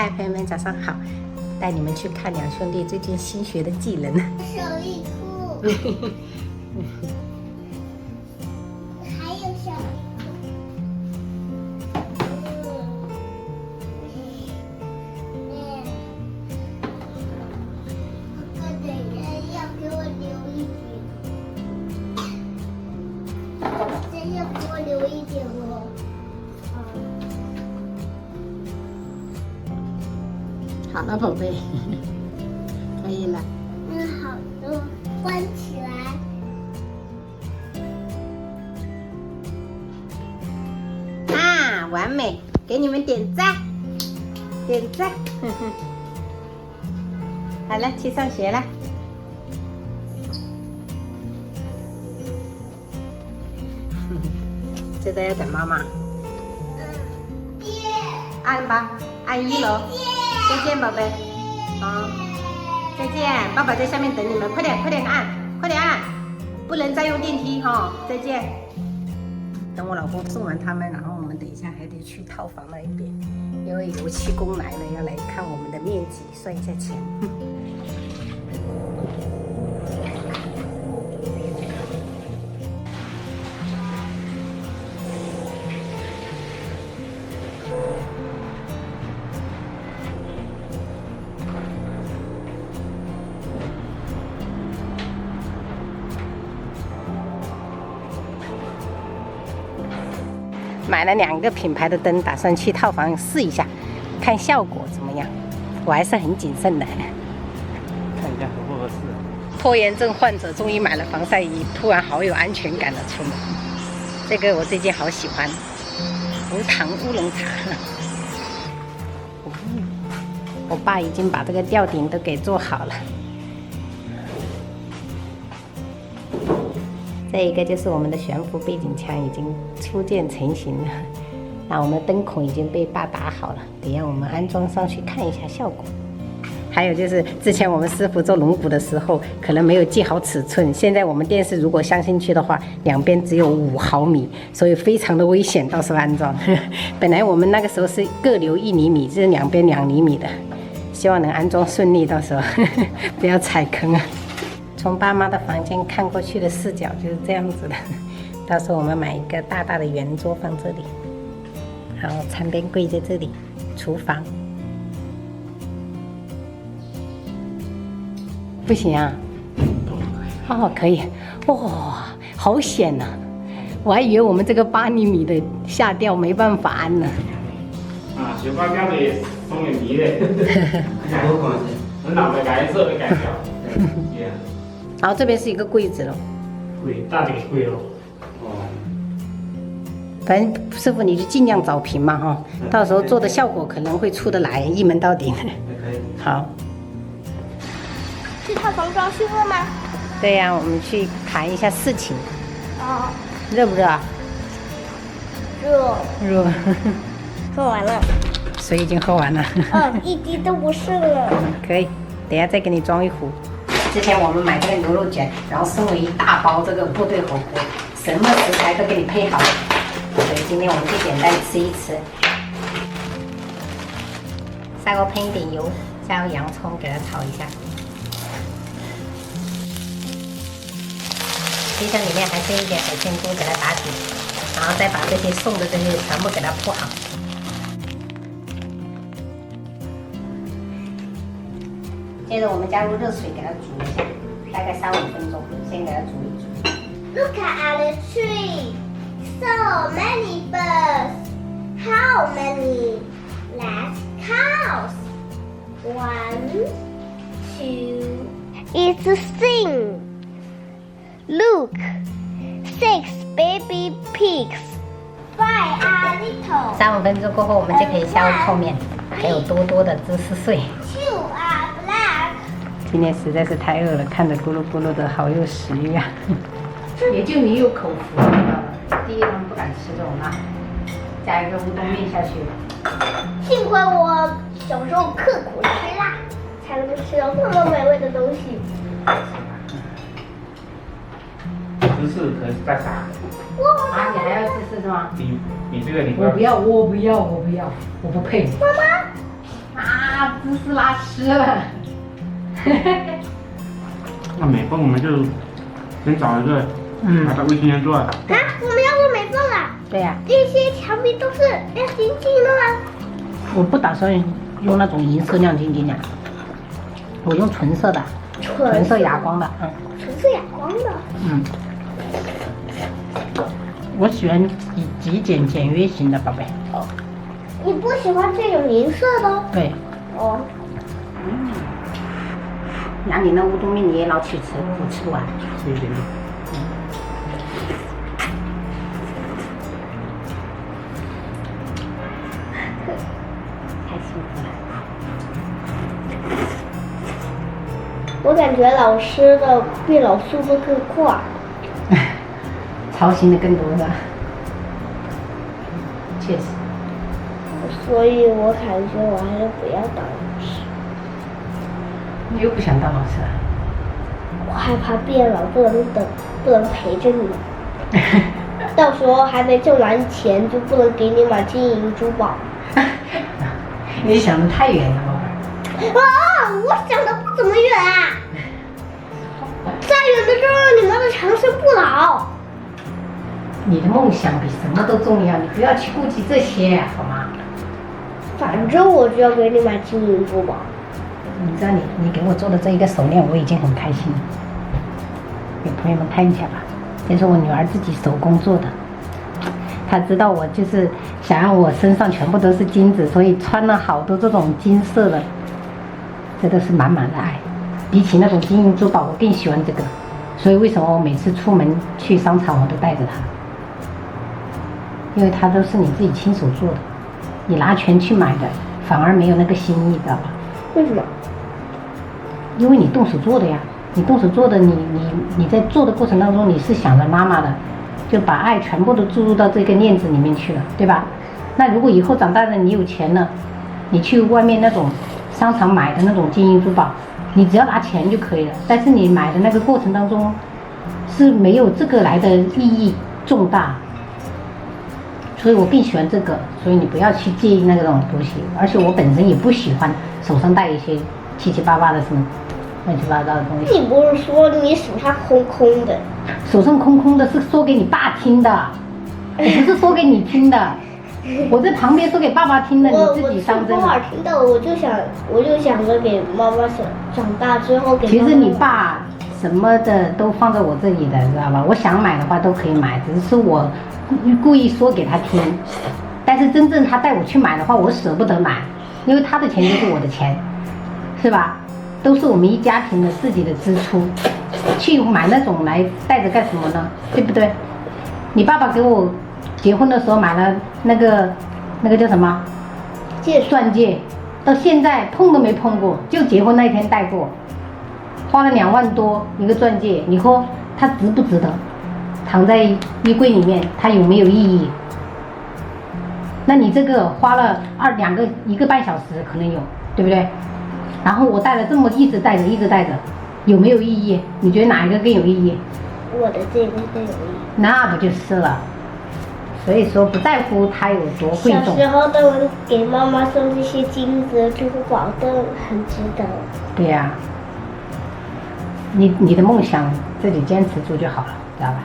嗨，朋友们，早上好！带你们去看两兄弟最近新学的技能。手艺裤，还有手艺裤。哥哥等一下要给我留一点，真要给我留一点哦。好了，宝贝，可以了。好的，关起来。啊，完美！给你们点赞，点赞。好了，去上学了。这都要等妈妈。爹，按吧，按1楼。再见，宝贝。好，再见，爸爸在下面等你们，快点，快点按，快点按，不能再用电梯哈。再见。等我老公送完他们，然后我们等一下还得去套房那一边，因为油漆工来了，要来看我们的面积，算一下钱。买了2个品牌的灯，打算去套房试一下，看效果怎么样。我还是很谨慎的。看一下合不合适。拖延症患者终于买了防晒衣，突然好有安全感的出门。这个我最近好喜欢，无糖乌龙茶。我爸已经把这个吊顶都给做好了。这一个就是我们的悬浮背景墙已经初见成型了，那我们的灯孔已经被爸打好了，等一下我们安装上去看一下效果。还有就是之前我们师傅做龙骨的时候可能没有记好尺寸，现在我们电视如果镶进去的话，两边只有5毫米，所以非常的危险，到时候安装。本来我们那个时候是各留1厘米，这是两边2厘米的，希望能安装顺利，到时候不要踩坑啊。从爸妈的房间看过去的视角就是这样子的，到时候我们买一个大大的圆桌放这里，然后餐边柜在这里，厨房。不行啊？哦，可以。哇，好险呐！我还以为我们这个8厘米的下吊没办法安呢。啊，小巴标的双眼皮的，我讲是，很老的改色的改掉。然后这边是一个柜子咯，柜大点柜咯。哦。反正师傅你就尽量找平嘛哈，到时候做的效果可能会出得来，一门到底。好。去套房装修了吗？对呀，我们去谈一下事情。哦。热不热啊？热。热。喝完了。水已经喝完了。一滴都不剩了。可以，等一下再给你装一壶。之前我们买这个牛肉卷，然后送了一大包这个部队火锅，什么食材都给你配好了，所以今天我们就简单吃一吃。下锅喷一点油，加入洋葱给它炒一下。其实里面还剩一点海鲜菇，给它打底，然后再把这些送的这些全部给它铺好。接着我们加入热水给它煮一下，大概3、5分钟，先给它煮一煮。Look at the tree. So many birds. How many? Let's count. 1, 2. It's a thing. Look. 6 baby pigs. 5 are little. 3、5分钟过后，我们就可以下入泡面，还有多多的芝士碎。2 are black. 今天实在是太饿了，看着咕噜咕噜的好有食欲啊！也就你有口福，知道吗？第一他们不敢吃这种辣，加一个乌冬面下去。幸亏我小时候刻苦吃辣，才能吃到这么美味的东西。芝士可以再撒。啊，你还要芝士是吗？你这个你我不要，我不要，我不要，我不配。妈妈，啊！芝士拉湿了。那美凤我们就先找一个，把它卫生间做。啊，我们要做美凤啊！对呀、这些墙壁都是亮晶晶的吗？我不打算用那种银色亮晶晶的，我用纯色的，纯色哑光的，纯色哑光的。我喜欢极简简约型的，宝贝。你不喜欢这种银色的？对。哦。那你那乌冬面你也老去吃，我吃不完。吃一点点。太幸福了。我感觉老师的变老速度更快。操心的更多的。确实。所以我感觉我还是不要当老师。你又不想当老师了？我害怕变老，不能陪着你。到时候还没挣完钱，就不能给你买金银珠宝。你想的太远了，宝贝。啊，我想的不怎么远啊。再远的时候，你们的长生不老。你的梦想比什么都重要，你不要去顾及这些，好吗？反正我就要给你买金银珠宝。你知道你给我做的这一个手链，我已经很开心了。给朋友们看一下吧，这是我女儿自己手工做的。她知道我就是想让我身上全部都是金子，所以穿了好多这种金色的，这都是满满的爱。比起那种金银珠宝，我更喜欢这个。所以为什么我每次出门去商场我都带着它？因为它都是你自己亲手做的，你拿钱去买的反而没有那个心意，知道吧？为什么？因为你动手做的呀，你动手做的，你在做的过程当中，你是想着妈妈的，就把爱全部都注入到这个链子里面去了，对吧？那如果以后长大了，你有钱了，你去外面那种商场买的那种金银珠宝，你只要拿钱就可以了。但是你买的那个过程当中，是没有这个来的意义重大。所以我更喜欢这个，所以你不要去介意那种东西。而且我本身也不喜欢手上戴一些七七八八的什么乱七八糟的东西。你不是说你手上空空的？手上空空的是说给你爸听的，我不是说给你听的。我在旁边说给爸爸听的，你自己当真我耳听到，我就想着给妈妈长大之后给妈妈。其实你爸什么的都放在我这里的，知道吧？我想买的话都可以买，只是我故意说给他听。但是真正他带我去买的话，我舍不得买，因为他的钱就是我的钱，是吧？都是我们一家庭的自己的支出，去买那种来带着干什么呢？对不对？你爸爸给我结婚的时候买了那个叫什么钻戒，到现在碰都没碰过，就结婚那一天戴过，花了2万多一个钻戒，你说它值不值得？躺在衣柜里面，它有没有意义？那你这个花了1个半小时可能有，对不对？然后我戴了这么一直戴着，有没有意义？你觉得哪一个更有意义？我的这个更有意义。那不就是了？所以说不在乎它有多贵重。小时候都能给妈妈送这些金子珠宝，都很值得。对呀、你的梦想自己坚持住就好了，知道吧？